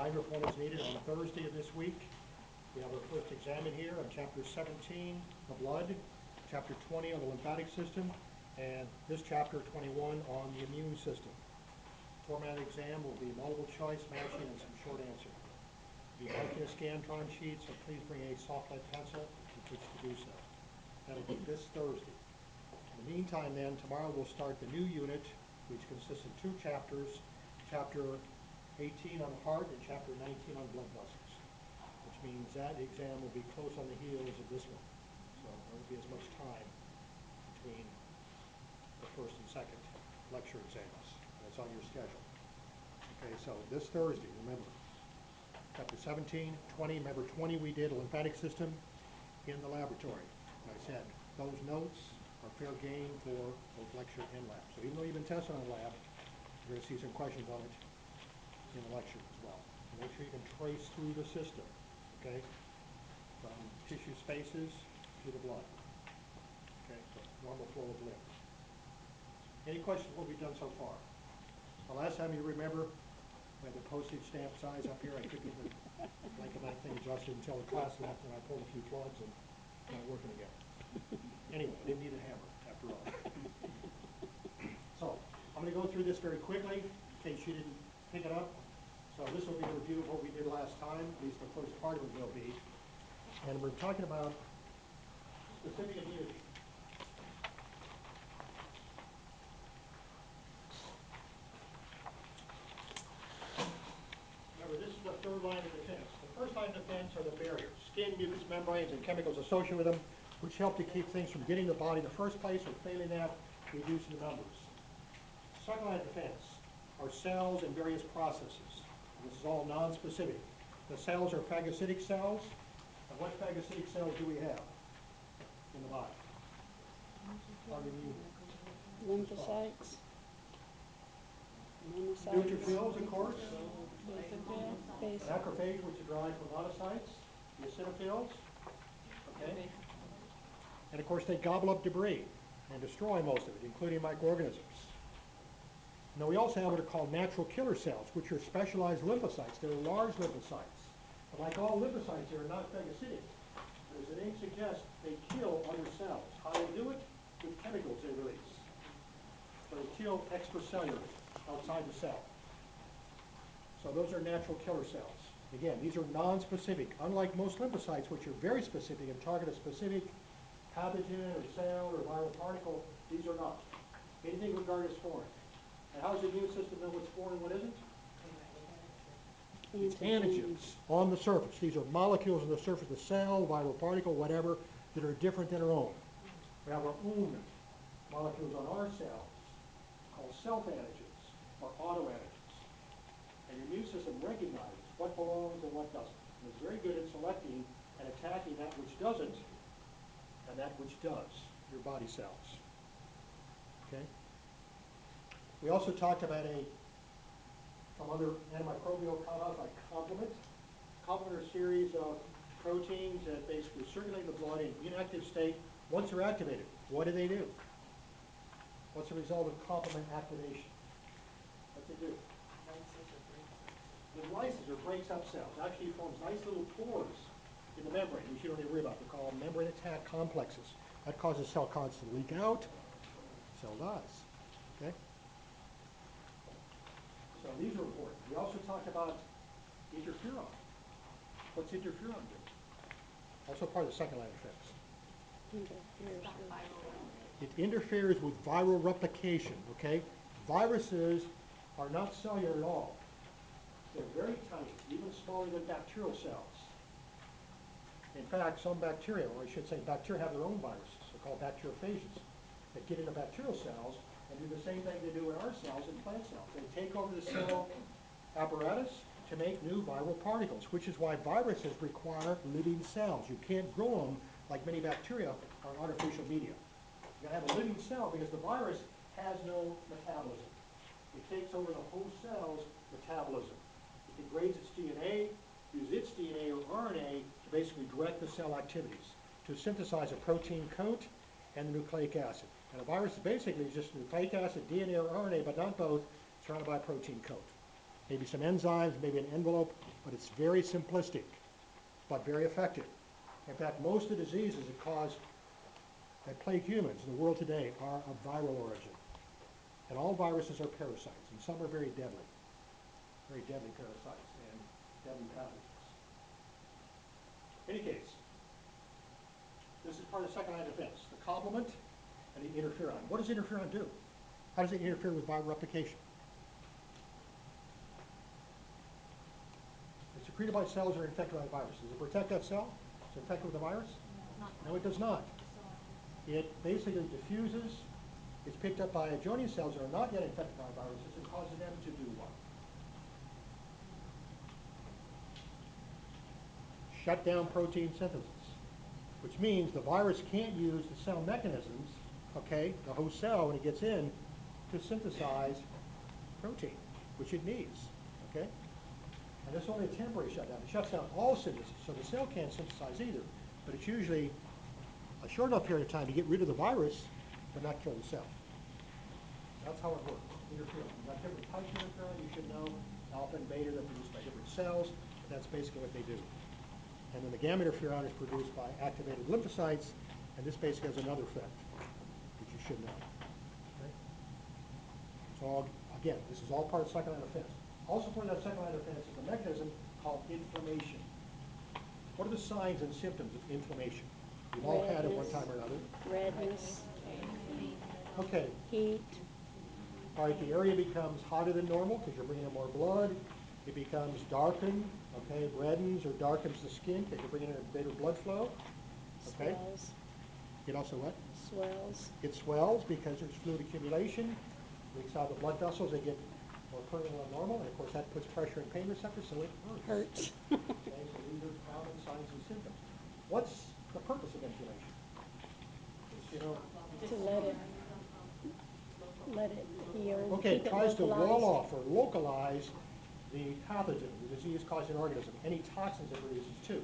reminder if one is needed, on Thursday of this week, we have our first exam in here on Chapter 17, the blood, Chapter 20 on the lymphatic system, and this Chapter 21 on the immune system. Format exam will be multiple choice, matching, and some short answer. We'll be marking a Scantron sheet, so please bring a soft lead pencil with which to do so. That'll be this Thursday. In the meantime then, tomorrow we'll start the new unit, which consists of two chapters, Chapter 18 on heart and Chapter 19 on blood vessels, which means that exam will be close on the heels of this one. So there won't be as much time between the first and second lecture exams. That's on your schedule. Okay, so this Thursday, remember, Chapter 17, 20, remember 20 we did a lymphatic system in the laboratory. And I said, those notes are fair game for both lecture and lab. So even though you've been tested on lab, you're going to see some questions on it in the lecture as well. So make sure you can trace through the system, okay, from tissue spaces to the blood, okay, the normal flow of lymph. Any questions what we've done so far? The last time you remember, we had the postage stamp size up here. I couldn't get the blanket that thing adjusted until the class left, and I pulled a few plugs and it's not working again. Anyway, I didn't need a hammer after all. So I'm going to go through this very quickly in case you didn't pick it up. So this will be a review of what we did last time, at least the first part of it will be. And we're talking about specific immunity. Remember, this is the third line of defense. The first line of defense are the barriers, skin, mucous membranes, and chemicals associated with them, which help to keep things from getting the body in the first place, or failing that, reducing the numbers. Second line of defense are cells and various processes. And this is all non-specific. The cells are phagocytic cells. And what phagocytic cells do we have in the body? Lymphocytes. Neutrophils, of course. Basophils. Macrophage, which are derived from monocytes. The eosinophils. Okay. And of course, they gobble up debris and destroy most of it, including microorganisms. Now, we also have what are called natural killer cells, which are specialized lymphocytes. They're large lymphocytes. But like all lymphocytes, they are not phagocytic. But as the name suggests, they kill other cells. How do they do it? With chemicals they release. So they kill extracellularly, outside the cell. So those are natural killer cells. Again, these are non-specific. Unlike most lymphocytes, which are very specific and target a specific pathogen or cell or viral particle, these are not. Anything regarded as foreign. And how does the immune system know what's foreign and what isn't? It's antigens on the surface. These are molecules on the surface of the cell, viral particle, whatever, that are different than our own. We have our own molecules on our cells called self-antigens or autoantigens. And your immune system recognizes what belongs and what doesn't. And it's very good at selecting and attacking that which doesn't and that which does, your body cells. Okay? We also talked about some other antimicrobial compounds like complement. Complement are a series of proteins that basically circulate in the blood in inactive state. Once they're activated, what do? What's the result of complement activation? What's it do? It lyses or breaks up cells. Actually forms nice little pores in the membrane, which you don't need to worry about. They're called membrane attack complexes. That causes cell counts to leak out. Cell dies. Okay? So these are important. We also talked about interferon. What's interferon do? Also part of the second line of defense. It interferes with viral replication, okay? Viruses are not cellular at all. They're very tiny, even smaller than bacterial cells. In fact, some bacteria, or I should say bacteria, have their own viruses. They're called bacteriophages that get into bacterial cells and do the same thing they do in our cells and plant cells. They take over the cell apparatus to make new viral particles, which is why viruses require living cells. You can't grow them like many bacteria on artificial media. You've got to have a living cell because the virus has no metabolism. It takes over the whole cell's metabolism. It degrades its DNA, uses its DNA or RNA to basically direct the cell activities, to synthesize a protein coat and the nucleic acid. And a virus is basically just nucleic acid, DNA, or RNA, but not both, surrounded by a protein coat. maybe some enzymes, maybe an envelope, but it's very simplistic, but very effective. In fact, most of the diseases that plague humans in the world today are of viral origin. And all viruses are parasites, and some are very deadly parasites and deadly pathogens. In any case, this is part of the second line of defense, the complement and the interferon. What does interferon do? How does it interfere with viral replication? It's secreted by cells that are infected by a virus. Does it protect that cell? Is it infected with the virus? No, it does not. It basically diffuses. It's picked up by adjoining cells that are not yet infected by viruses and causes them to do what? Shut down protein synthesis, which means the virus can't use the cell mechanisms, okay, the host cell when it gets in, to synthesize protein, which it needs, okay? And this is only a temporary shutdown. It shuts down all synthesis, so the cell can't synthesize either, but it's usually a short enough period of time to get rid of the virus, but not kill the cell. That's how it works. Interferon. You've got different types of interferon, you should know. Alpha and beta, they're produced by different cells, but that's basically what they do. And then the gamma interferon is produced by activated lymphocytes, and this basically has another effect, which you should know. Okay? So again, this is all part of second line of defense. Also part of that second line of defense is a mechanism called inflammation. What are the signs and symptoms of inflammation? We've all had it one time or another. Redness. Okay. Heat. All right, the area becomes hotter than normal because you're bringing in more blood. It becomes darkened, okay, reddens or darkens the skin because you're bringing in a greater blood flow. Okay. Swells. It also what? Swells. It swells because there's fluid accumulation. Leaks out of the blood vessels, they get more permeable than normal, and of course that puts pressure on pain receptors, so it hurts. Hurts. Okay, so these are common signs and symptoms. What's the purpose of inflammation? You know, To let it heal. okay, Keep it tries to localized. wall off or localize the pathogen, the disease-causing organism, any toxins it produces too,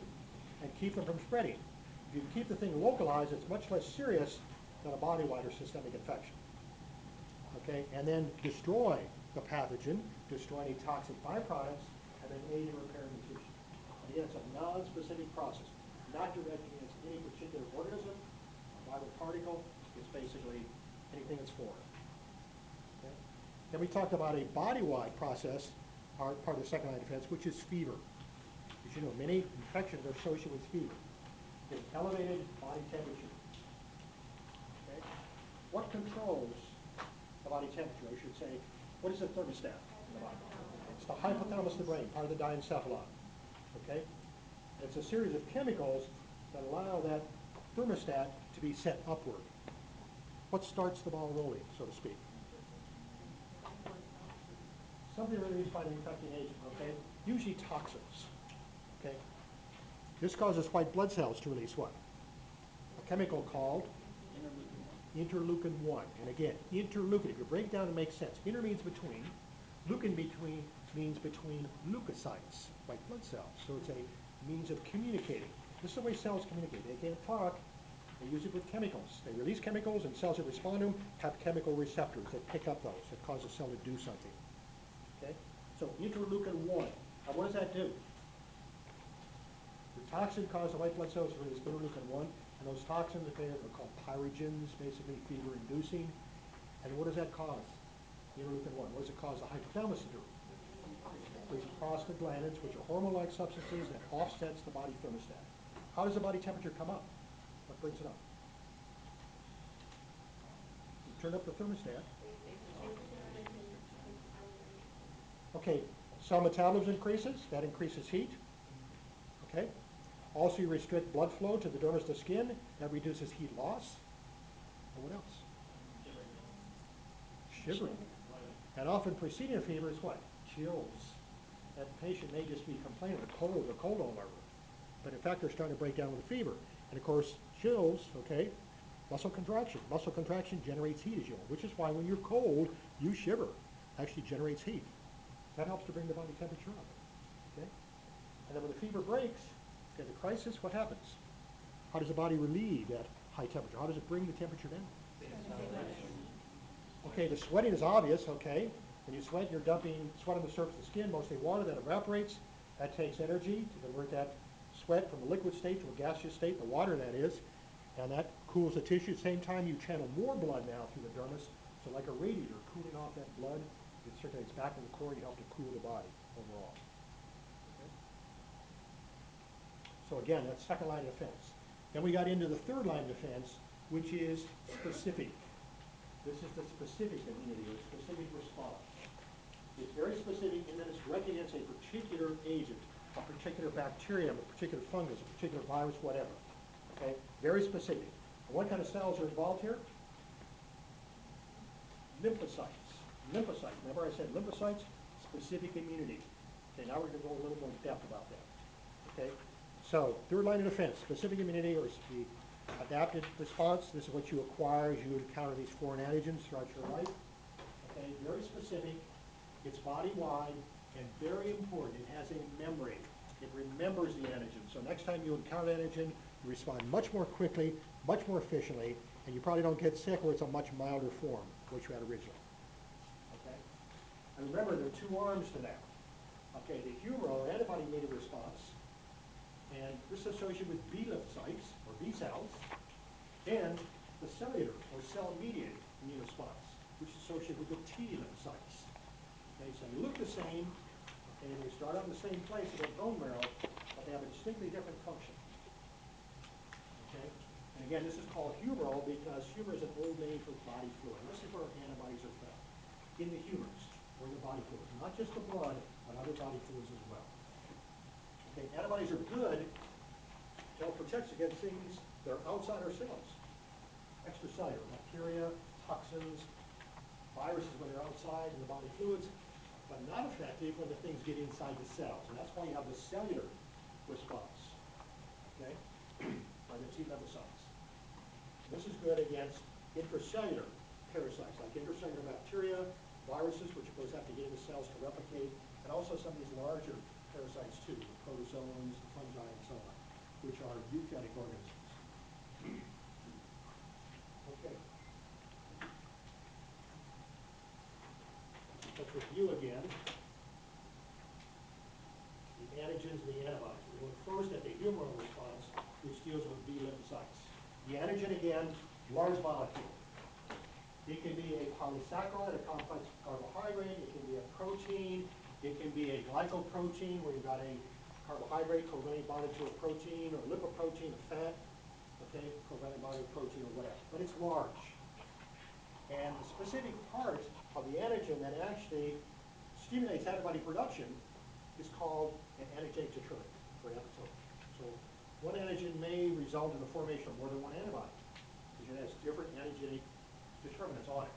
and keep them from spreading. If you can keep the thing localized, it's much less serious than a body-wide or systemic infection. Okay, and then destroy the pathogen, destroy any toxic byproducts, and then aid in repairing the tissue. And again, it's a non-specific process, not directed against any particular organism, a viral particle. It's basically anything that's foreign. Okay? Then we talked about a body-wide process, part of the second line of defense, which is fever. As you know, many infections are associated with fever. It's elevated body temperature. Okay? What controls the body temperature? I should say, what is the thermostat in the body? It's the hypothalamus of the brain, part of the diencephalon. Okay? It's a series of chemicals that allow that thermostat to be set upward. What starts the ball rolling, so to speak? Something released by the infecting agent, okay? Usually toxins, okay? This causes white blood cells to release what? A chemical called interleukin-1. And again, interleukin, if you break down, it makes sense. Inter means between. Leukin means between leukocytes, white blood cells. So it's a means of communicating. This is the way cells communicate. They can't talk. They use it with chemicals. They release chemicals, and cells that respond to them have chemical receptors that pick up those, that cause a cell to do something. Okay? So interleukin-1. Now what does that do? The toxin causes the white blood cells to release interleukin-1, and those toxins are called pyrogens, basically fever-inducing. And what does that cause? Interleukin-1. What does it cause the hypothalamus to do? Release prostaglandins, which are hormone-like substances that offsets the body thermostat. How does the body temperature come up? What brings it up? You turn up the thermostat. Okay, cell metabolism increases. That increases heat. Okay. Also, you restrict blood flow to the dermis of the skin. That reduces heat loss. And what else? Shivering. And often preceding a fever is what? Chills. That patient may just be complaining of cold all over. But in fact, they're starting to break down with a fever. And of course, chills, okay, muscle contraction. Muscle contraction generates heat, as you know, which is why when you're cold, you shiver. Actually generates heat. That helps to bring the body temperature up. Okay? And then when the fever breaks, okay, the crisis, what happens? How does the body relieve that high temperature? How does it bring the temperature down? Okay, the sweating is obvious, okay. When you sweat, you're dumping sweat on the surface of the skin, mostly water that evaporates. That takes energy to convert that sweat from a liquid state to a gaseous state, the water that is, and that cools the tissue. At the same time, you channel more blood now through the dermis, so like a radiator, cooling off that blood, it circulates back in the core, and you help to cool the body overall. Okay? So again, that's second line of defense. Then we got into the third line of defense, which is specific. This is the specific immunity, or specific response. It's very specific in that it's directed against a particular agent, a particular bacterium, a particular fungus, a particular virus, whatever. Okay? Very specific. And what kind of cells are involved here? Lymphocytes. Lymphocytes. Remember I said lymphocytes, specific immunity. Okay, now we're going to go a little more depth about that. Okay? So, third line of defense, specific immunity, or the adaptive response. This is what you acquire as you encounter these foreign antigens throughout your life. Okay, very specific. It's body-wide and very important. It has a memory. It remembers the antigen. So next time you encounter an antigen, you respond much more quickly, much more efficiently, and you probably don't get sick, or it's a much milder form of what you had originally. Okay? And remember, there are two arms to that. Okay, the humoral antibody-mediated response, and this is associated with B lymphocytes, or B cells, and the cellular, or cell-mediated immune response, which is associated with the T lymphocytes. Okay, so they look the same, okay, they start out in the same place in the bone marrow, but they have a distinctly different function. Okay? And again, this is called humoral because humor is an old name for body fluid. And this is where antibodies are found, in the humors, or in the body fluids. Not just the blood, but other body fluids as well. Okay, antibodies are good to help protect us against things that are outside our cells. Extracellular, bacteria, toxins, viruses when they're outside in the body fluids, but not effective when the things get inside the cells. And that's why you have the cellular response, okay, by the T lymphocytes. This is good against intracellular parasites, like intracellular bacteria, viruses, which of course have to get into cells to replicate, and also some of these larger parasites too, the protozoans, the fungi, and so on, which are eukaryotic organisms. Okay. Let's review again the antigens and the antibodies. We're looking first at the humoral response, which deals with B lymphocytes. The antigen, again, large molecule. It can be a polysaccharide, a complex carbohydrate. It can be a protein. It can be a glycoprotein, where you've got a carbohydrate covalently bonded to a protein, or a lipoprotein, a fat, okay, covalently bonded to a protein, or whatever. But it's large. And the specific part of the antigen that actually stimulates antibody production is called an antigenic determinant, or epitope. So one antigen may result in the formation of more than one antibody, because it has different antigenic determinants on it.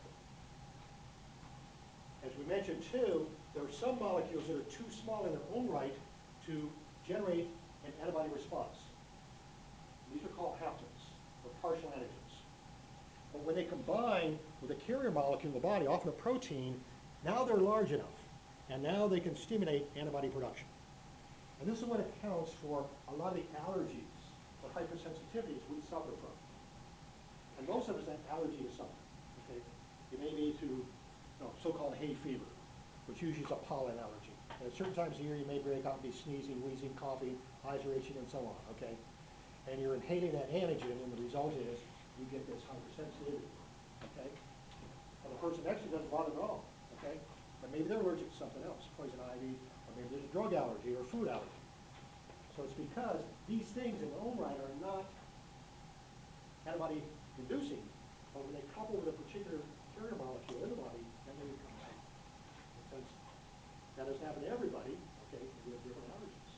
As we mentioned too, there are some molecules that are too small in their own right to generate an antibody response. These are called haptens, or partial antigens. But when they combine with a carrier molecule in the body, often a protein, now they're large enough, and now they can stimulate antibody production. And this is what accounts for a lot of the allergies or hypersensitivities we suffer from. And most of us have allergy to something. Okay, it may be to so-called hay fever, which usually is a pollen allergy. And at certain times of the year, you may break out and be sneezing, wheezing, coughing, eyes are itching, and so on. Okay, and you're inhaling that antigen, and the result is you get this hypersensitivity. Okay, well, the person next to you doesn't bother them at all. Okay, but maybe they're allergic to something else, poison ivy, or maybe there's a drug allergy or a food allergy. So it's because these things in their own right are not antibody inducing, but when they couple with a particular carrier molecule in the body, then they become out. And since that doesn't happen to everybody, okay, we have different allergies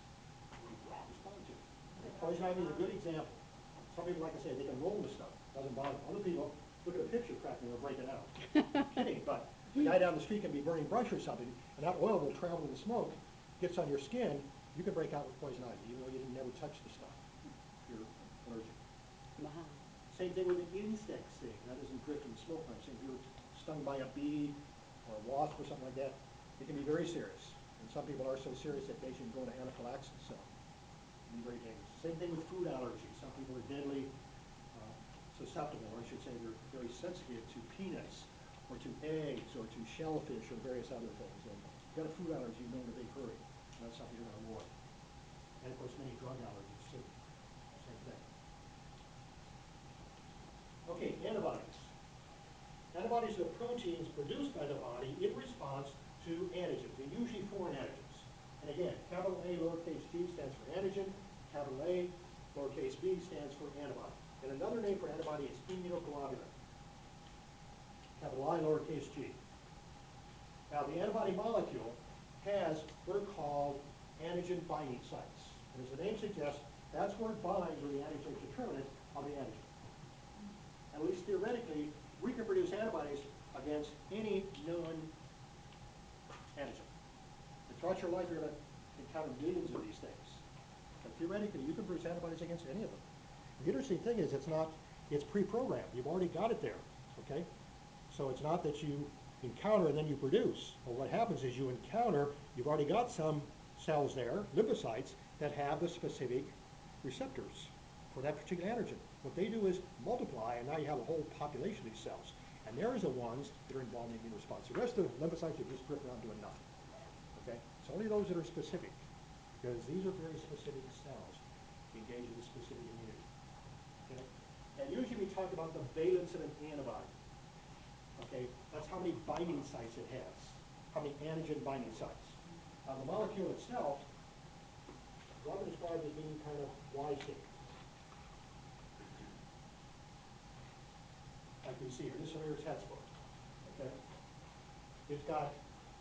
we respond to. Okay, poison ivy is a good example. Some people, like I say, they can roll the stuff, doesn't bother them. Other people look at a picture, crack me, or break it out. I'm kidding, but the guy down the street can be burning brush or something, and that oil will travel with the smoke, gets on your skin, you can break out with poison ivy, even though you didn't never touch the stuff. You're allergic. Wow. Same thing with an insect sting. That doesn't drift in the smoke line. Same if you're stung by a bee or a wasp or something like that, it can be very serious. And some people are so serious that they can go into anaphylaxis, so it can be very dangerous. Same thing with food allergies. Some people are deadly susceptible, or I should say they're very sensitive to peanuts or to eggs, or to shellfish, or various other things. And if you've got a food allergy, you know in a big hurry. That's something you're going to avoid. And of course, many drug allergies too. Same thing. Okay, antibodies. Antibodies are proteins produced by the body in response to antigens, and usually foreign antigens. And again, capital A, lowercase g stands for antigen, capital A, lowercase b stands for antibody. And another name for antibody is immunoglobulin, capital I, lowercase g. Now, the antibody molecule has what are called antigen binding sites. And as the name suggests, that's where it binds where the antigen is determinant of the antigen. At least theoretically, we can produce antibodies against any known antigen. And throughout your life, you're going to encounter millions of these things. But theoretically, you can produce antibodies against any of them. The interesting thing is it's pre-programmed. You've already got it there, okay? So it's not that you encounter and then you produce. Well, what happens is you encounter, you've already got some cells there, lymphocytes, that have the specific receptors for that particular antigen. What they do is multiply, and now you have a whole population of these cells. And there's the ones that are involved in the immune response. The rest of the lymphocytes are just drifting around doing nothing. Okay? It's only those that are specific, because these are very specific cells engaged in specific immunity. Okay? And usually we talk about the valence of an antibody. Okay? That's how many binding sites it has, how many antigen binding sites. The molecule itself is often described as being kind of Y-shaped. Like we see here, this is from your textbook. Okay? It's got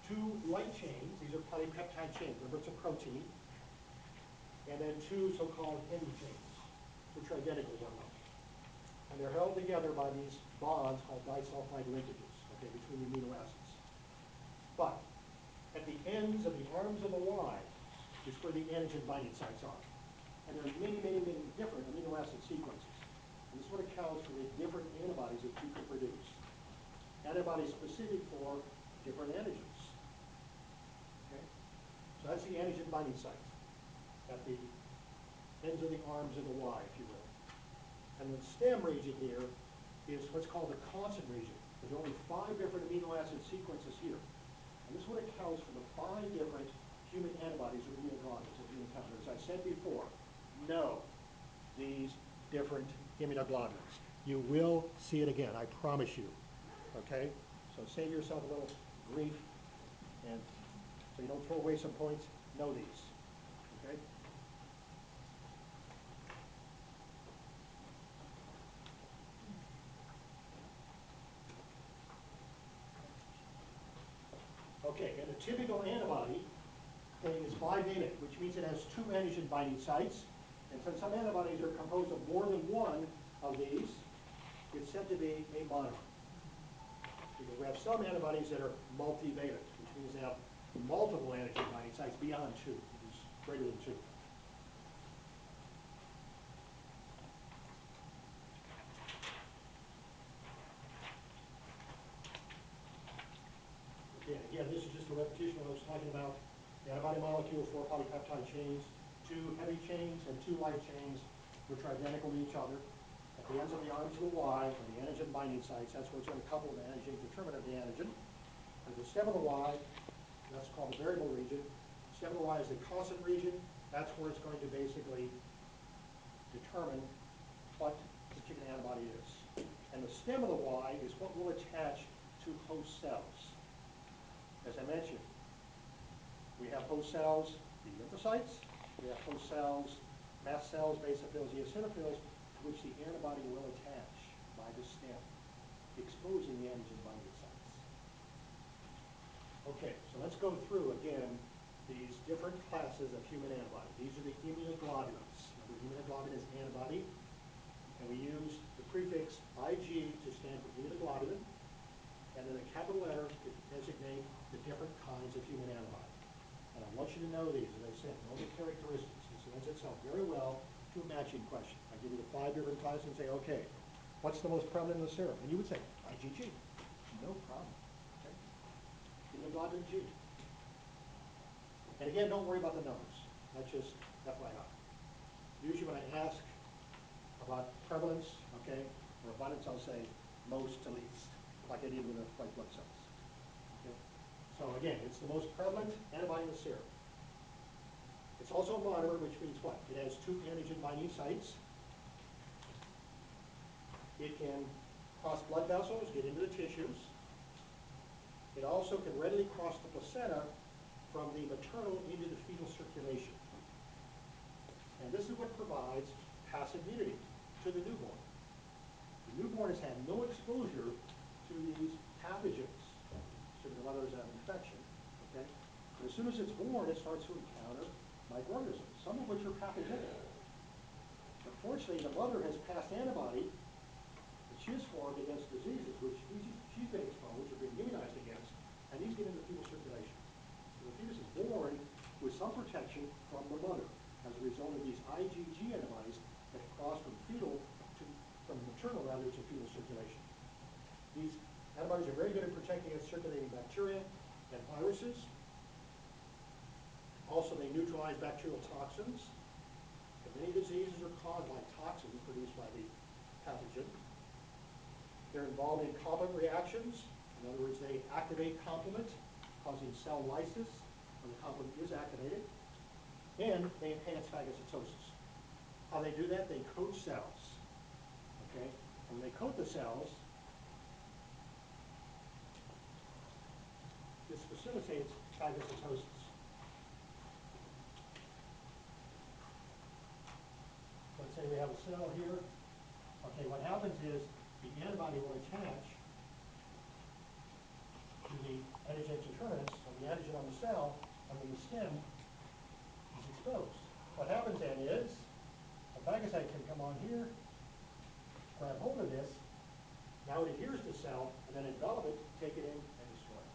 two light chains. These are polypeptide chains. Remember, it's a protein. And then two so-called heavy chains, which are identical to one another. And they're held together by these bonds called disulfide linkages, okay, between the amino acids. But at the ends of the arms of the Y is where the antigen binding sites are. And there are many, many, many different amino acid sequences. And this is what accounts for the different antibodies that you can produce. Antibodies specific for different antigens. Okay? So that's the antigen binding site at the ends of the arms of the Y, if you will. And the stem region here is what's called the constant region. There are only 5 different amino acid sequences here. And this is what accounts for the 5 different human antibodies or immunoglobulins that we encounter. As I said before, know these different immunoglobulins. You will see it again, I promise you. Okay? So save yourself a little grief, and so you don't throw away some points, know these. Okay? Okay, and a typical antibody is bivalent, which means it has 2 antigen binding sites. And since some antibodies are composed of more than one of these, it's said to be a monomer. Because we have some antibodies that are multivalent, which means they have multiple antigen binding sites beyond 2, which is greater than 2. Okay, again, this is just a repetition of what I was talking about. The antibody molecule, 4 polypeptide chains, 2 heavy chains, and 2 light chains, which are identical to each other. At the ends of the arms of the Y are the antigen binding sites. That's where it's going to couple the antigen determinant of the antigen. At the stem of the Y, that's called the variable region. The stem of the Y is the constant region. That's where it's going to basically determine what particular antibody is. And the stem of the Y is what will attach to host cells. As I mentioned, we have host cells, the lymphocytes. We have host cells, mast cells, basophils, eosinophils, to which the antibody will attach by the stem, exposing the antigen binding sites. Okay, so let's go through again these different classes of human antibody. These are the immunoglobulins. Remember, immunoglobulin is antibody, and we use the prefix Ig to stand for immunoglobulin, and then a capital letter to designate the different kinds of human antibody. And I want you to know these, as I said, know the characteristics. This lends itself very well to a matching question. I give you the 5 different classes and say, okay, what's the most prevalent in the serum? And you would say, IgG. No problem. Okay? Immunoglobulin G. And again, don't worry about the numbers. That's just FYI. Usually when I ask about prevalence, okay, or abundance, I'll say most to least. like I did with the white blood cells. Okay? So again, it's the most prevalent antibody in the serum. It's also a monomer, which means what? It has two antigen binding sites. It can cross blood vessels, get into the tissues. It also can readily cross the placenta from the maternal into the fetal circulation. And this is what provides passive immunity to the newborn. The newborn has had no exposure to these pathogens, to the mother's infection, okay? But as soon as it's born, it starts to encounter microorganisms, some of which are pathogenic. Unfortunately, the mother has passed antibody that she has formed against diseases which she's been exposed or been immunized against, and these get into the fetal circulation. So the fetus is born with some protection from the mother as a result of these IgG antibodies that cross from maternal rather to fetal circulation. These antibodies are very good at protecting against circulating bacteria and viruses. Also, they neutralize bacterial toxins. And many diseases are caused by toxins produced by the pathogen. They're involved in complement reactions. In other words, they activate complement, causing cell lysis when the complement is activated. And they enhance phagocytosis. How they do that? They coat cells. Okay? And when they coat the cells, this facilitates phagocytosis. Let's say we have a cell here. Okay, what happens is the antibody will attach to the antigen determinants of the antigen on the cell, and when the stem is exposed. What happens then is a phagocyte can come on here, grab hold of this, now it adheres to the cell, and then envelop it, take it in, and destroy it.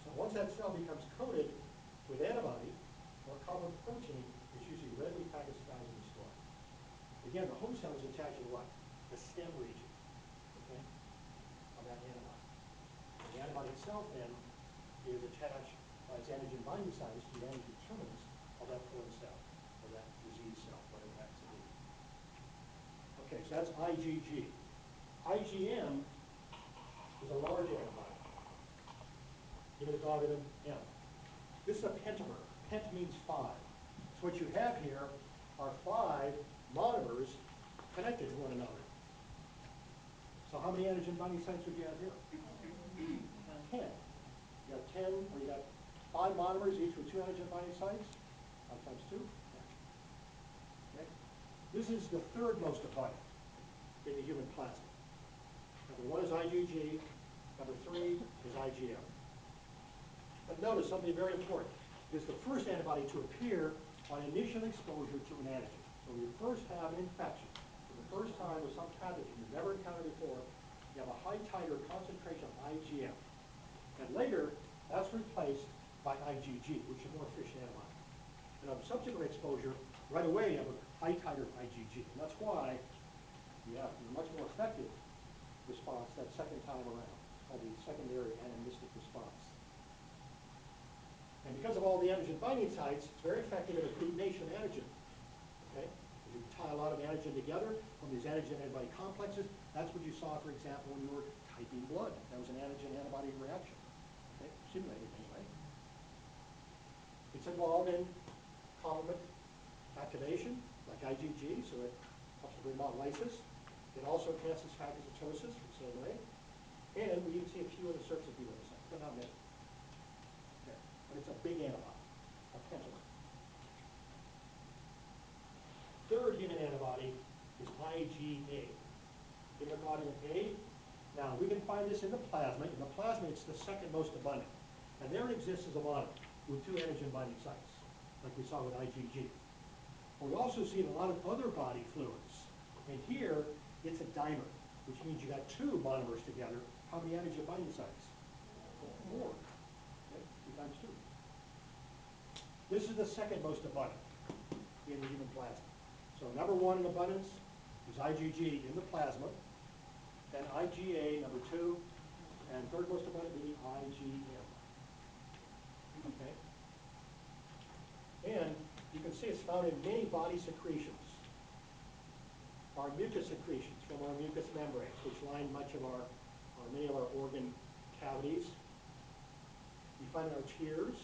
So once that cell becomes coated with antibody or common protein, it's usually readily phagocytized and destroyed. Again, the host cell is attached to what? The stem region, okay, of that antibody. And the antibody itself then is attached by its antigen binding sites to the antigen determinants of that foreign cell, or that disease cell, whatever it happens to be. Okay, so that's IgG. IgM is a large antibody. Immunoglobulin M. This is a pentamer. Pent means 5. So what you have here are 5 monomers connected to one another. So how many antigen binding sites would you have here? 10. You got 10, or you got 5 monomers, each with 2 antigen binding sites. 5 times 2, 10. Okay? This is the third most abundant in the human plasma. Number 1 is IgG. Number 3 is IgM. But notice something very important. It is the first antibody to appear on initial exposure to an antigen. So when you first have an infection, for the first time with some pathogen you've never encountered before, you have a high titer concentration of IgM. And later, that's replaced by IgG, which is a more efficient antibody. And on subsequent exposure, right away you have a high titer of IgG. And that's why you have a much more effective response that second time around, called the secondary anamnestic response. And because of all the antigen binding sites, it's very effective in agglutination of antigen. Okay? If you tie a lot of antigen together from these antigen antibody complexes, that's what you saw, for example, when you were typing blood. That was an antigen antibody reaction. Okay? Simulated anyway. It's involved in complement activation, like IgG, so it helps to bring about lysis. It also enhances phagocytosis the same way. And we even see a few on the surface of B lymphocytes, but not many. Okay. But it's a big antibody, a pentamer. Third human antibody is IgA. Immunoglobulin A. Now, we can find this in the plasma. In the plasma, it's the second most abundant. And there it exists as a monomer with 2 antigen binding sites, like we saw with IgG. But we also see it in a lot of other body fluids. And here, it's a dimer, which means you got 2 monomers together. How many antigen binding sites? 4. Okay, 2 times 2. This is the second most abundant in the human plasma. So number 1 in abundance is IgG in the plasma, then IgA, number 2, and third most abundant being IgM. Okay? And you can see it's found in many body secretions. Our mucus secretions from our mucous membranes, which line much of our many of our organ cavities. We find in our tears,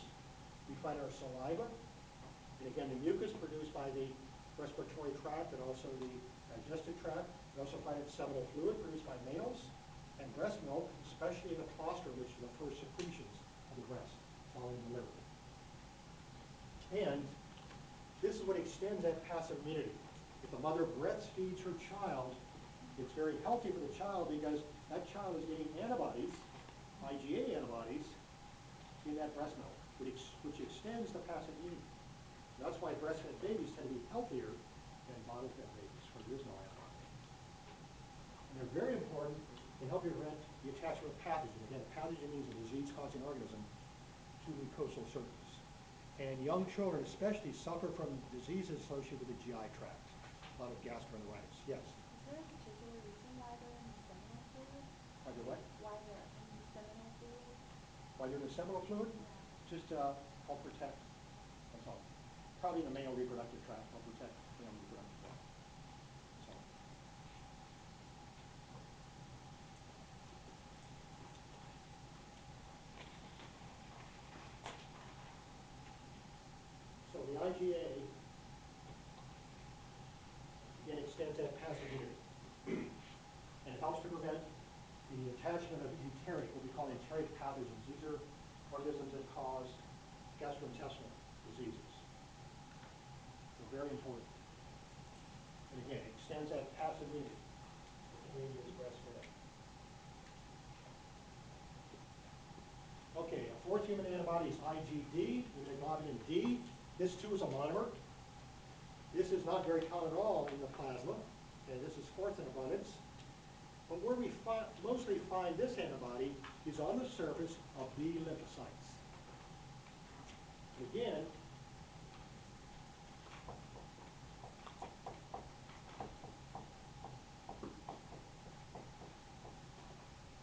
we find our saliva, and again, the mucus produced by the respiratory tract and also the digestive tract. We also find it in seminal fluid produced by males, and breast milk, especially in the colostrum, which is the first secretions of the breast following the liver. And this is what extends that passive immunity. If a mother breastfeeds her child, it's very healthy for the child because that child is getting antibodies, IgA antibodies, in that breast milk, which extends the passive immunity. And that's why breastfed babies tend to be healthier than bottle-fed babies, where there is no antibody. And they're very important. They help you prevent the attachment of pathogen. Again, a pathogen means a disease-causing organism to the mucosal surface. And young children especially suffer from diseases associated with the GI tract, a lot of gastroenteritis. Yes? Is there a particular reason why they're in the seminal fluid? Why they're what? Why they're in the seminal fluid? Why they're in the seminal fluid? Yeah. Just help protect. That's all. Probably in the male reproductive tract, help protect the male reproductive tract. That's all. So the IgA, again, extends that passive immunity. And it helps to prevent the attachment of enteric, what we call enteric pathogens. These are organisms that cause gastrointestinal diseases. So very important. And again, it extends that passive immunity if the baby is breastfed. Okay, a fourth human antibody is IgD, immunoglobulin D. This too is a monomer. This is not very common at all in the plasma. Okay, this is fourth in abundance. But where we mostly find this antibody is on the surface of B lymphocytes. And again,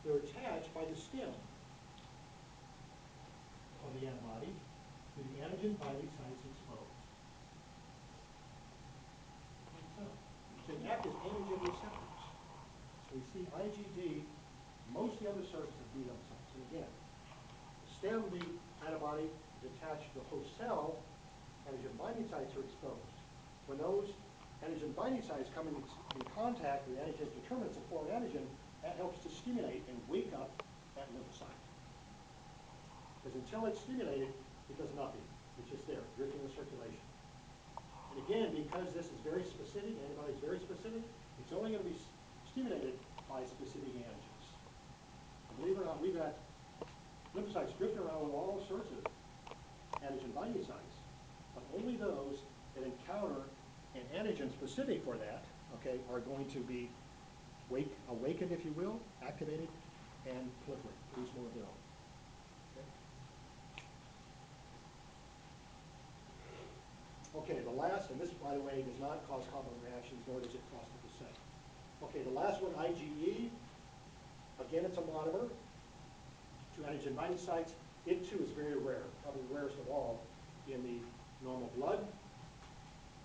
they're attached by the stem of the antibody to the antigen binding sites exposed. Like so. So they act as antigen receptors. So we see IgD mostly on the surface of B lymphocytes. And again, the stem of the antibody is attached to the host cell. Antigen binding sites are exposed. When those antigen binding sites come in contact with antigen determinants of foreign antigen, that helps to stimulate and wake up that lymphocyte. Because until it's stimulated, it does nothing. It's just there, drifting in circulation. And again, because this is very specific, the antibody is very specific, it's only going to be stimulated by specific antigens. And believe it or not, we've got lymphocytes drifting around with all sorts of antigen binding sites, but only those that encounter an antigen specific for that, okay, are going to be awakened, if you will, activated, and proliferate, produce more of their own. Okay, the last, and this, by the way, does not cause complement reactions, nor does it cross the placenta. Okay, the last one, IgE, again, it's a monomer to antigen binding sites. It too is very rare, probably the rarest of all in the normal blood.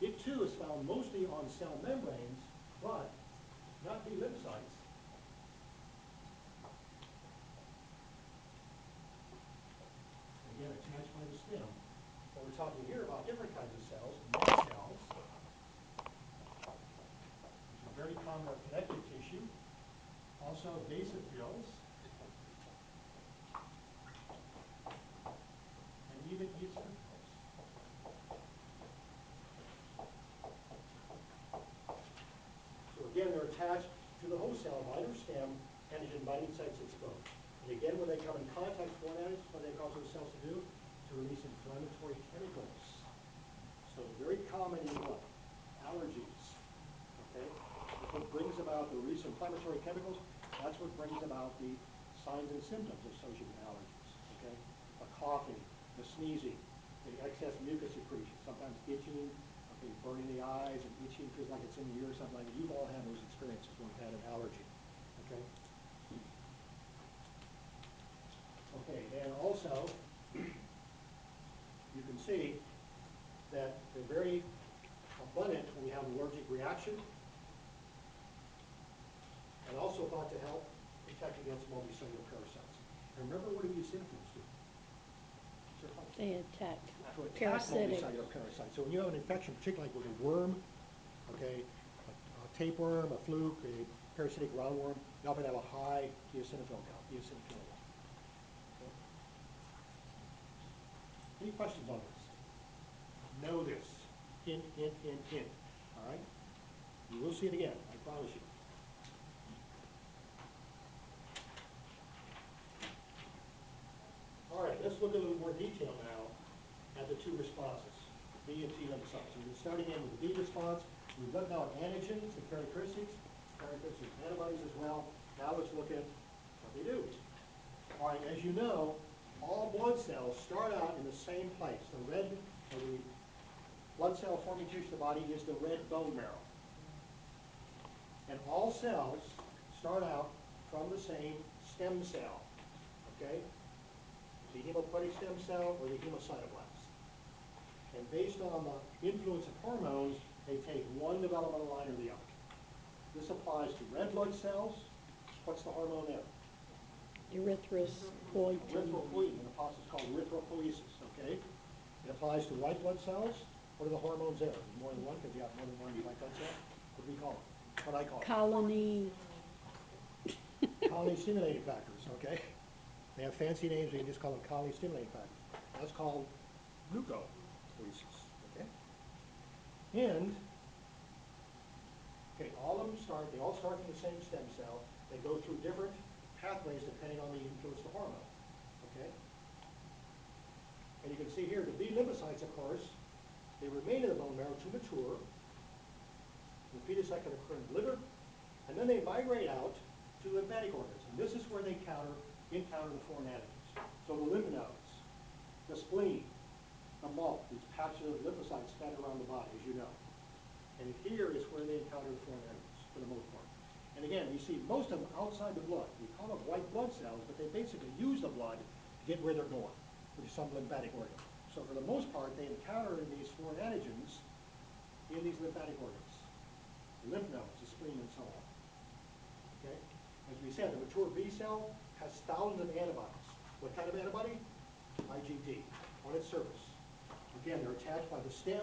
It too is found mostly on cell membranes, but not B lymphocytes. Again, attached by the stem. But we're talking here about different kinds of cells, mast cells, which are very common in our connective tissue. Also basophils, and even eosinophils. So again, they're attached to the host cell by their stem, antigen binding sites exposed. And again, when they come in contact with foreign antigens, what they cause those cells to do? To release inflammatory chemicals. So very common in what? Allergies. Okay? That's what brings about the release of inflammatory chemicals. That's what brings about the signs and symptoms associated with allergies. Okay? The coughing, the sneezing, the excess mucus secretion, sometimes itching, okay, burning the eyes and itching, feels like it's in the ear or something like that. You've all had those experiences when you've had an allergy. Okay? Okay, and also you can see that they're very abundant when you have an allergic reaction, and also thought to help protect against multicellular parasites. And remember, what do eosinophils do? They attack To attack parasitic. multicellular parasites. So when you have an infection, particularly like with a worm, okay, a tapeworm, a fluke, a parasitic roundworm, you often have a high eosinophil count, eosinophilia. Okay. Any questions on this? Know this. Hint, hint, hint, hint. All right? You will see it again, I promise you. All right, let's look at a little more detail now at the two responses, B and T lymphocytes. So we're starting in with the B response. We've looked now at antigens and characteristics of antibodies as well. Now let's look at what they do. All right, as you know, all blood cells start out in the same place. The red, or the blood cell forming tissue of the body is the red bone marrow. And all cells start out from the same stem cell, okay? The hematopoietic stem cell or the hemocytoblast. And based on the influence of hormones, they take one developmental line or the other. This applies to red blood cells. What's the hormone there? Erythropoietin. Erythropoietin. In the process called erythropoiesis, okay? It applies to white blood cells. What are the hormones there? There's more than one because you have more than one white blood cell. What do we call them? What do I call them? Colony. Colony stimulating factors, okay? They have fancy names, we can just call them colony stimulating factors. That's called glucopoiesis, okay? And, okay, all of them they all start from the same stem cell. They go through different pathways depending on the influence of the hormone, okay? And you can see here, the B lymphocytes, of course, they remain in the bone marrow to mature. The fetus cycle occur in the liver, and then they migrate out to lymphatic organs. And this is where they encounter the foreign antigens. So the lymph nodes, the spleen, the MALT, these patches of lymphocytes scattered around the body, as you know. And here is where they encounter the foreign antigens, for the most part. And again, we see most of them outside the blood. We call them white blood cells, but they basically use the blood to get where they're going, which is some lymphatic organ. So for the most part, they encounter these foreign antigens in these lymphatic organs, the lymph nodes, the spleen, and so on. Okay? As we said, the mature B cell has thousands of antibodies. What kind of antibody? IgD on its surface. Again, they're attached by the stem,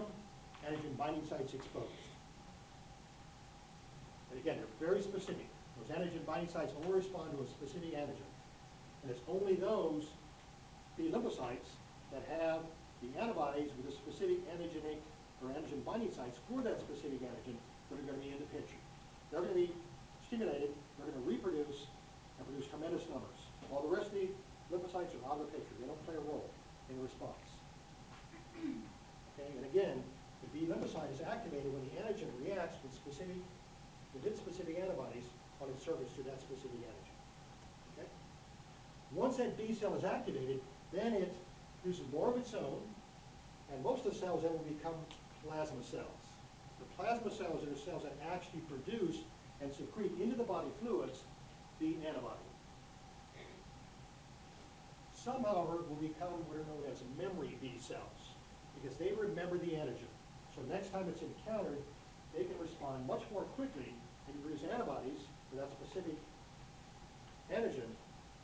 antigen binding sites exposed. And again, they're very specific. Those antigen binding sites only respond to a specific antigen. And it's only those B lymphocytes that have the antibodies with a specific antigenic or antigen binding sites for that specific antigen that are going to be in the picture. They're going to be stimulated, they're going to reproduce and produce tremendous numbers. While the rest of the lymphocytes are out of the picture. They don't play a role in the response. Okay, and again, the B lymphocyte is activated when the antigen reacts with its specific antibodies on its surface to that specific antigen. Okay? Once that B cell is activated, then it produces more of its own, and most of the cells then will become plasma cells. The plasma cells are the cells that actually produce and secrete into the body fluids the antibody. Some, however, will become what are known as memory B cells because they remember the antigen. So next time it's encountered, they can respond much more quickly and produce antibodies for that specific antigen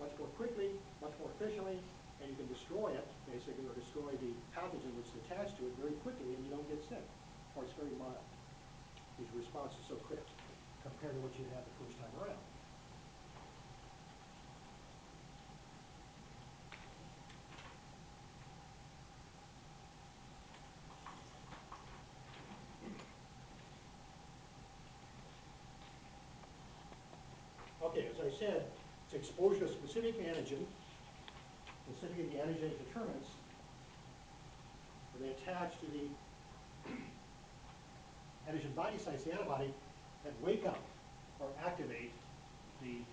much more quickly, much more efficiently, and you can destroy it, basically, or destroy the pathogen which is attached to it very quickly, and you don't get sick, or it's very mild. Because your response is so quick compared to what you had the first time around. Okay, as I said, it's exposure to a specific antigen, specifically the antigenic determinants, where they attach to the antigen binding sites, the antibody, that wake up or activate the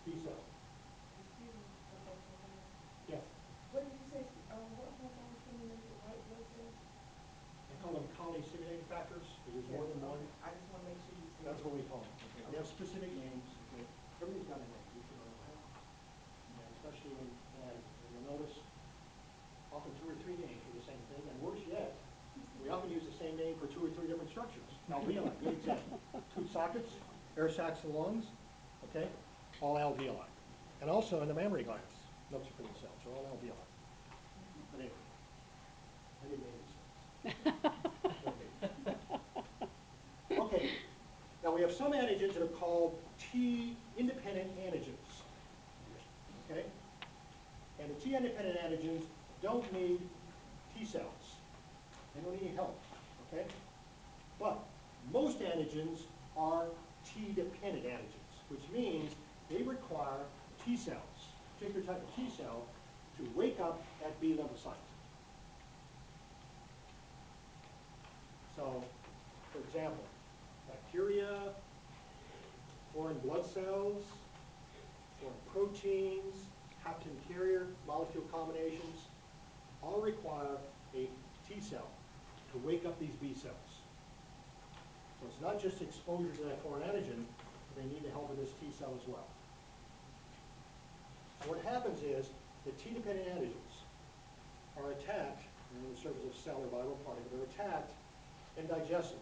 B cell. Excuse me, Professor Leonard. Yes, What did you say, what hormone stimulated white blood cells? I call them colony stimulating factors, because there's more than one. Okay. I just want to make sure you said. That's what we call them. Okay. They have specific names. Okay. Everything's got a name. You should all know that. And especially in anatomy. And you'll notice often 2 or 3 names for the same thing. And worse yet, we often use the same name for 2 or 3 different structures. Alveoli, good example. Tooth sockets, air sacs in the lungs, okay, all alveoli. And also in the mammary glands, no secreting cells, are all alveoli. But anyway, I didn't name these cells. Okay, now we have some antigens that are called T-independent antigens, okay? And the T-independent antigens don't need T cells. They don't need any help, okay? But most antigens are T-dependent antigens, which means they require T cells, a particular type of T cell, to wake up that B lymphocyte. So, for example, bacteria, foreign blood cells, foreign proteins, hapten carrier molecule combinations, all require a T cell to wake up these B cells. So it's not just exposure to that foreign antigen, but they need the help of this T cell as well. And what happens is the T-dependent antigens are attacked, on the surface of cell or viral particle, they're attacked and digested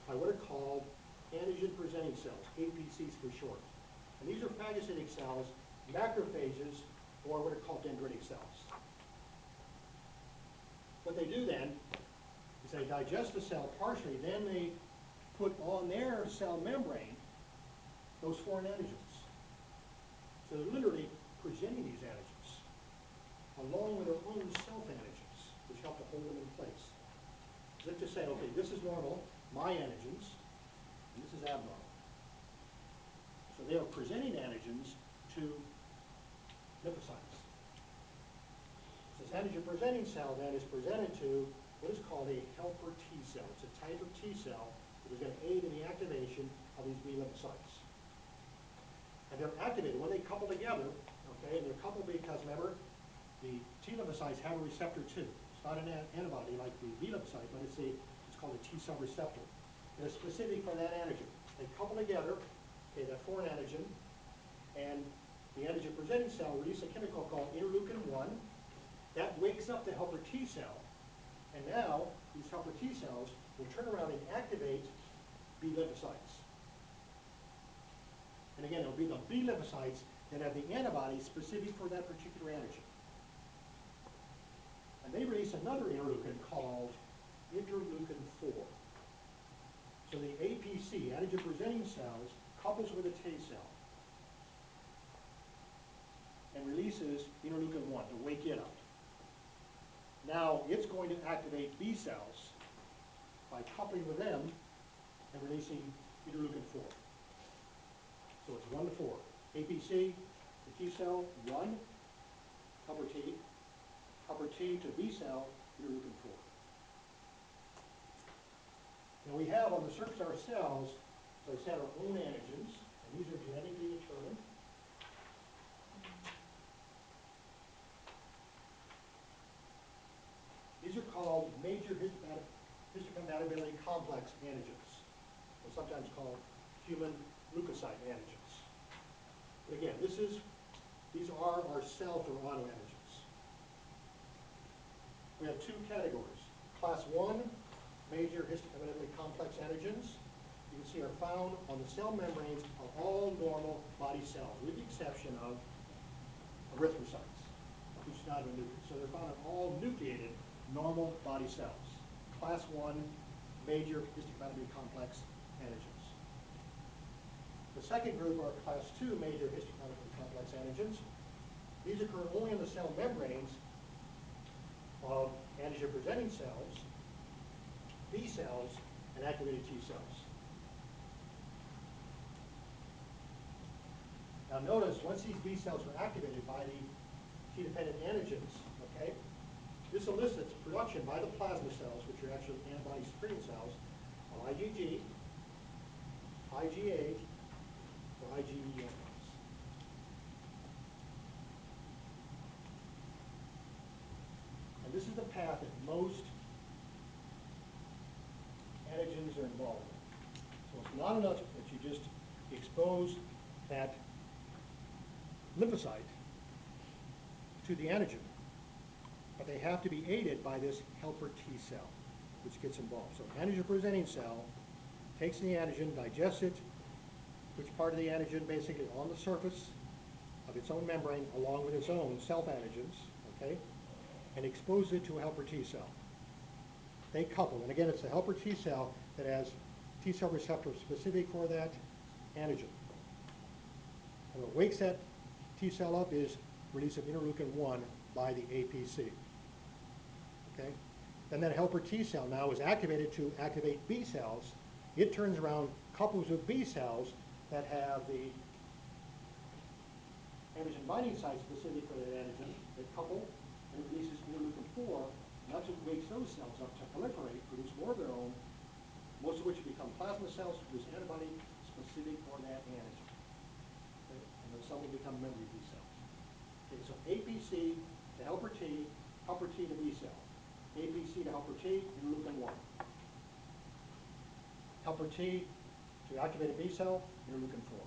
by what are called antigen-presenting cells, APCs for short. And these are phagocytic cells, macrophages, or what are called dendritic cells. What they do then is they digest the cell partially, then they put on their cell membrane those foreign antigens. So they're literally presenting these antigens along with their own self-antigens, which help to hold them in place. As if to say, okay, this is normal, my antigens, and this is abnormal. So they are presenting antigens to lymphocytes. This antigen-presenting cell then is presented to what is called a helper T cell. It's a type of T cell that is going to aid in the activation of these B lymphocytes. And they're activated when they couple together, okay, and they're coupled because, remember, the T lymphocytes have a receptor too. It's not an antibody like the B lymphocyte, but it's called a T cell receptor. And it's specific for that antigen. They couple together, okay, that foreign antigen, and the antigen-presenting cell releases a chemical called interleukin-1. That wakes up the helper T cell, and now these helper T cells will turn around and activate B lymphocytes. And again, it'll be the B lymphocytes that have the antibody specific for that particular antigen. And they release another interleukin called interleukin-4. So the APC, antigen-presenting cells, couples with a T cell and releases interleukin-1 to wake it up. Now it's going to activate B cells by coupling with them and releasing interleukin-4. So it's 1 to 4. APC to T cell, 1, helper T to B cell, interleukin-4. Now we have on the surface of our cells, as I said, our own antigens, and these are genetically determined. These are called major histocompatibility complex antigens, or sometimes called human leukocyte antigens. But again, these are our self or autoantigens. We have two categories. Class 1, major histocompatibility complex antigens, you can see are found on the cell membranes of all normal body cells, with the exception of erythrocytes, which do not have a nucleus. So they're found in all nucleated normal body cells. Class 1, major histocompatibility complex antigens. The second group are class 2 major histocompatibility complex antigens. These occur only in the cell membranes of antigen-presenting cells, B cells, and activated T cells. Now notice, once these B cells are activated by the T-dependent antigens, okay, this elicits production by the plasma cells, which are actually antibody-secreting cells, of IgG, IgA, or IgE antibodies. And this is the path that most antigens are involved in. So it's not enough that you just expose that lymphocyte to the antigen, but they have to be aided by this helper T cell, which gets involved. So an antigen-presenting cell takes the antigen, digests it, which part of the antigen basically on the surface of its own membrane along with its own self-antigens, okay, and exposes it to a helper T cell. They couple, and again, it's the helper T cell that has T cell receptor specific for that antigen. And what wakes that T cell up is release of interleukin-1 by the APC. Okay? Then that helper T cell now is activated to activate B cells. It turns around, couples with B cells that have the antigen binding site specific for that antigen. They couple and it releases interleukin-4, and that's what wakes those cells up to proliferate, produce more of their own, most of which become plasma cells to produce antibody specific for that antigen. Okay? And then some will become memory B cells. Okay, so APC to helper T to B cell. APC to helper T, interleukin-1. Helper T to activate a B cell, interleukin-4.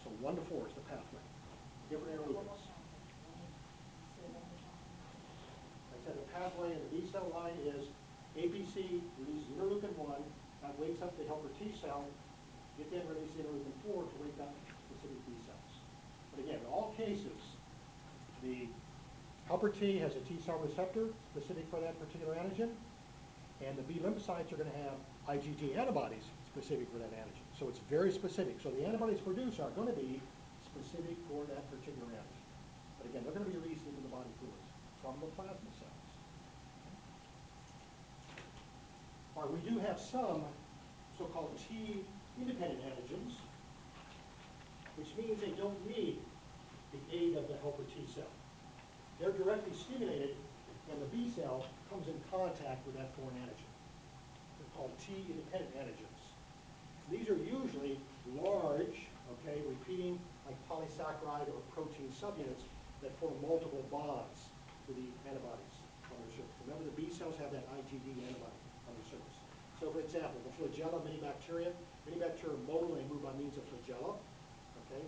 So 1 to 4 is the pathway. Different interleukins. Like I said, the pathway in the B cell line is APC releases interleukin-1, that wakes up the helper T cell, it then releases interleukin-4 to wake up specific B cells. But again, in all cases, the helper T has a T cell receptor specific for that particular antigen, and the B lymphocytes are going to have IgG antibodies specific for that antigen. So it's very specific. So the antibodies produced are going to be specific for that particular antigen. But again, they're going to be released into the body fluids from the plasma cells. All right, we do have some so-called T-independent antigens, which means they don't need the aid of the helper T cell. They're directly stimulated when the B cell comes in contact with that foreign antigen. They're called T-independent antigens. These are usually large, okay, repeating like polysaccharide or protein subunits that form multiple bonds to the antibodies on their surface. Remember, the B cells have that IgD antibody on their surface. So, for example, the flagella of many bacteria are mobile, they move by means of flagella, okay?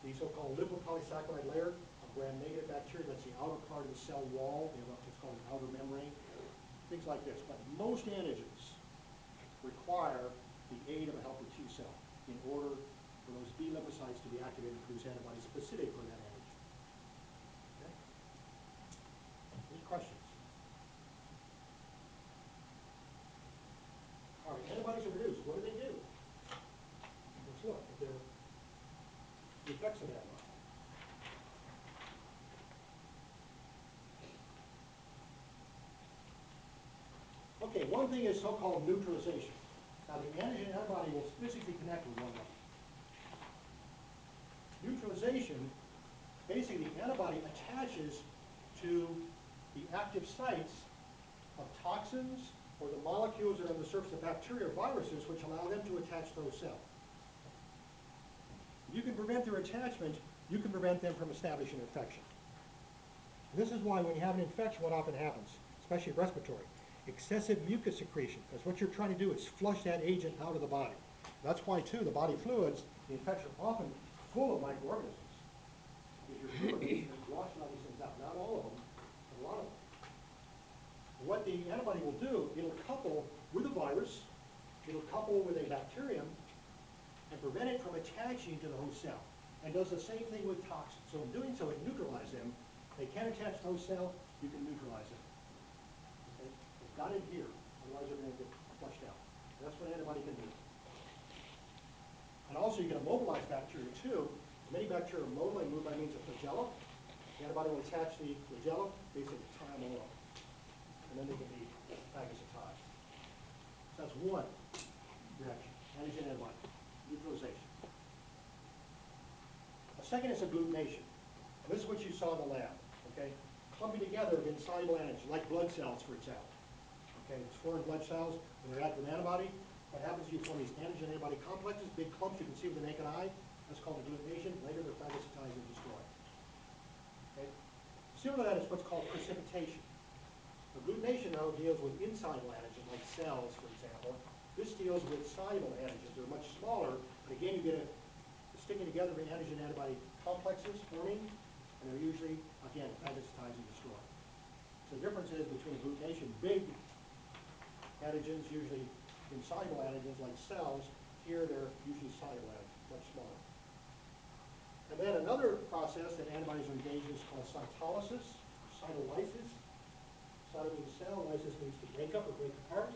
The so-called lipopolysaccharide layer of gram-negative bacteria, that's the outer part of the cell wall, they have what's called an outer membrane, things like this. But most antigens require the aid of a helper T cell in order for those B lymphocytes to be activated and produce antibodies specific for that antigen. Okay? Any questions? All right, antibodies are produced. What do they do? Let's look at the effects of antibodies. Okay, one thing is so-called neutralization. Now, the antigen antibody will physically connect with one another. Neutralization, basically the antibody attaches to the active sites of toxins or the molecules that are on the surface of bacteria or viruses which allow them to attach to those cells. If you can prevent their attachment, you can prevent them from establishing infection. And this is why when you have an infection, what often happens, especially respiratory, excessive mucus secretion, because what you're trying to do is flush that agent out of the body. That's why, too, the body fluids, the infection are often full of microorganisms. Because your fluid is washing all these things out. Not all of them, but a lot of them. What the antibody will do, it'll couple with a virus, it'll couple with a bacterium, and prevent it from attaching to the host cell. And does the same thing with toxins. So in doing so, it neutralizes them. They can't attach to the host cell, you can neutralize them. Okay? They've got it here, otherwise they're going to get flushed out. And that's what an antibody can do. And also you can immobilize bacteria too. Many bacteria are mobile, they move by means of flagella. The antibody will attach the flagella, basically tie them all up. And then they can be phagocytized. So that's one reaction, antigen antibody, neutralization. A second is agglutination. And this is what you saw in the lab, okay? Clumping together of insoluble antigens, like blood cells, for example. Okay, these foreign blood cells, when they react with an antibody, what happens is you form these antigen antibody complexes, big clumps you can see with the naked eye. That's called agglutination. Later they're phagocytized and destroyed. Okay? Similar to that is what's called precipitation. Agglutination, though, deals with insoluble antigens, like cells, for example. This deals with soluble antigens. They're much smaller, but again, you get a sticking together of antigen antibody complexes forming, and they're usually, again, phagocytized and destroyed. So the difference is between agglutination, big antigens, usually insoluble antigens like cells. Here they're usually soluble antigens. much smaller. And then another process that antibodies are engaged in is called cytolysis, or cytolysis. Cyto means cell, lysis means to break up or break apart.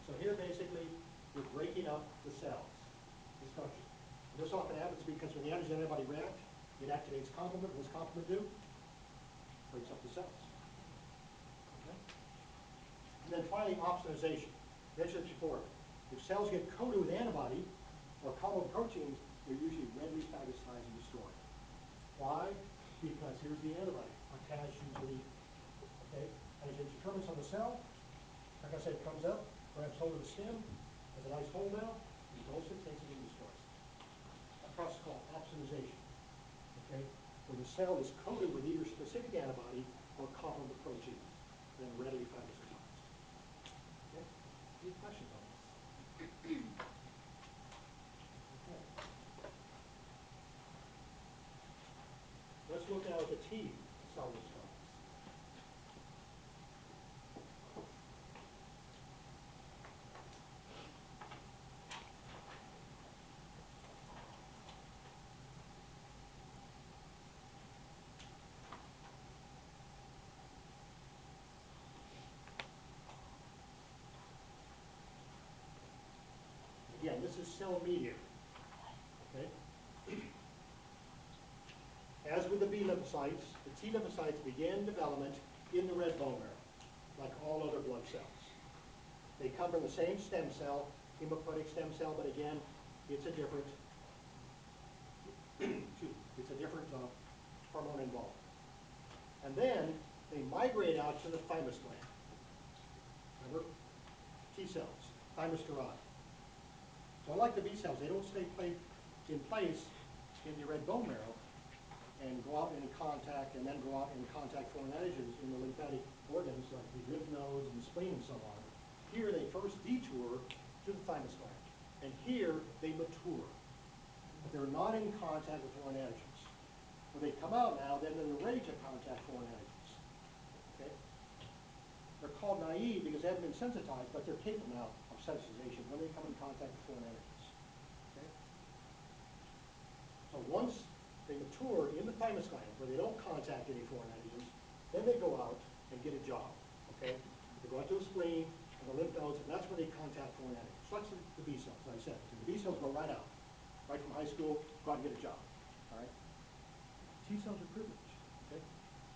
So here basically you're breaking up the cells, the structure. And this often happens because when the antigen antibody react, it activates complement. What does complement do? Breaks up the cells. Okay? And then finally, opsonization. Mentioned this before. If cells get coated with antibody or common proteins, they're usually readily phagocytized and destroyed. Why? Because here's the antibody attached to the, okay, antigen determinants on the cell. Like I said, it comes up, grabs hold of the stem, has a nice hole now, engulfs it, takes it, and destroys it. A process called opsonization. Okay, where the cell is coated with either specific antibody or complement protein, then readily phagocytized. Okay, any questions on this? Okay. Let's look now at the T cell response. Again, this is cell mediated. Okay? As with the B lymphocytes, the T lymphocytes begin development in the red bone marrow, like all other blood cells. They come from the same stem cell, hematopoietic stem cell, but again, it's a different, it's a different hormone involved. And then they migrate out to the thymus gland. Remember? T cells, thymus derived. So unlike the B cells, they don't stay in place in the red bone marrow and go out in contact and then go out and contact foreign antigens in the lymphatic organs like the lymph nodes and the spleen and so on. Here they first detour to the thymus gland. And here they mature. But they're not in contact with foreign antigens. When they come out now, then they're ready to contact foreign antigens. Okay? They're called naive because they haven't been sensitized, but they're capable now of sensitization when they come in contact with foreign antigens. Okay? So once they mature in the thymus gland, where they don't contact any foreign antigens, then they go out and get a job. Okay? They go out to the spleen and the lymph nodes, and that's where they contact foreign antigens. So that's the B cells, like I said. So the B cells go right out, right from high school, go out and get a job. All right? T cells are privileged. Okay?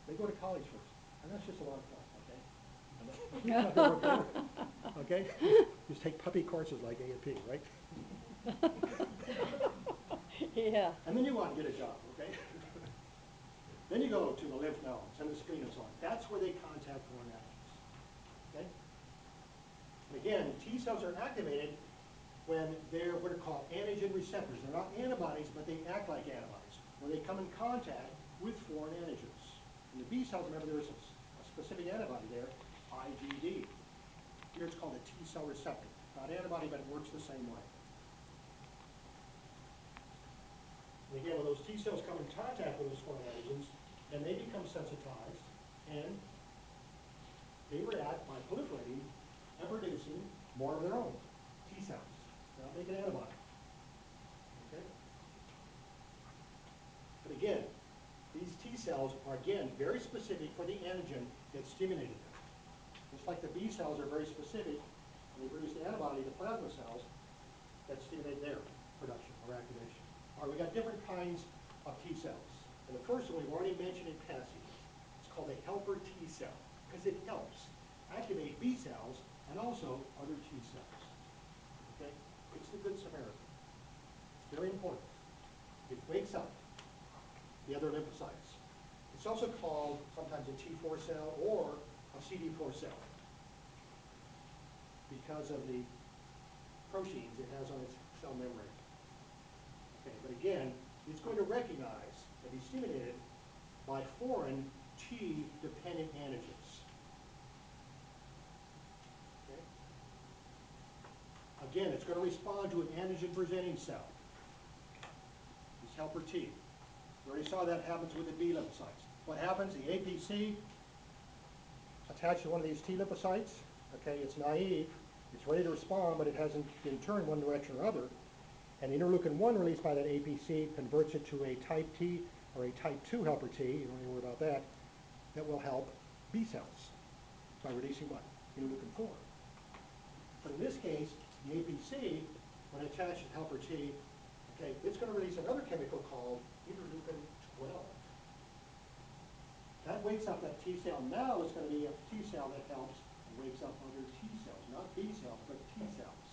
They go to college first, and that's just a lot of fun. Okay? Okay? Just take puppy courses like A&P, right? Yeah. And then you go out and get a job, okay? Then you go to the lymph nodes and the spleen and so on. That's where they contact foreign antigens. Okay? And again, T cells are activated when they're what are called antigen receptors. They're not antibodies, but they act like antibodies. When they come in contact with foreign antigens. In the B cells, remember there is a specific antibody there, IgD. Here it's called a T cell receptor. Not antibody, but it works the same way. And again, when those T cells come in contact with those foreign antigens, then they become sensitized, and they react by proliferating and producing more of their own T cells. They're not making antibody. Okay? But again, these T cells are, again, very specific for the antigen that stimulated them. Just like the B cells are very specific, and they produce the antibody, the plasma cells, that stimulate their production or activation. All right, we got different kinds of T cells. And the first one we've already mentioned in passing. It's called a helper T cell, because it helps activate B cells and also other T cells. Okay? It's the Good Samaritan. It's very important. It wakes up the other lymphocytes. It's also called sometimes a T4 cell or a CD4 cell because of the proteins it has on its cell membrane. Okay, but again, it's going to recognize and be stimulated by foreign T-dependent antigens. Okay? Again, it's going to respond to an antigen-presenting cell. This helper T. We already saw that happens with the B lymphocytes. What happens? The APC attached to one of these T lymphocytes. Okay, it's naive. It's ready to respond, but it hasn't been turned one direction or other. And interleukin 1 released by that APC converts it to a type T or a type 2 helper T, you don't need to worry about that, that will help B cells by releasing what? Interleukin 4. But in this case, the APC, when attached to helper T, okay, it's going to release another chemical called interleukin 12. That wakes up that T cell. Now it's going to be a T cell that helps and wakes up other T cells, not B cells, but T cells.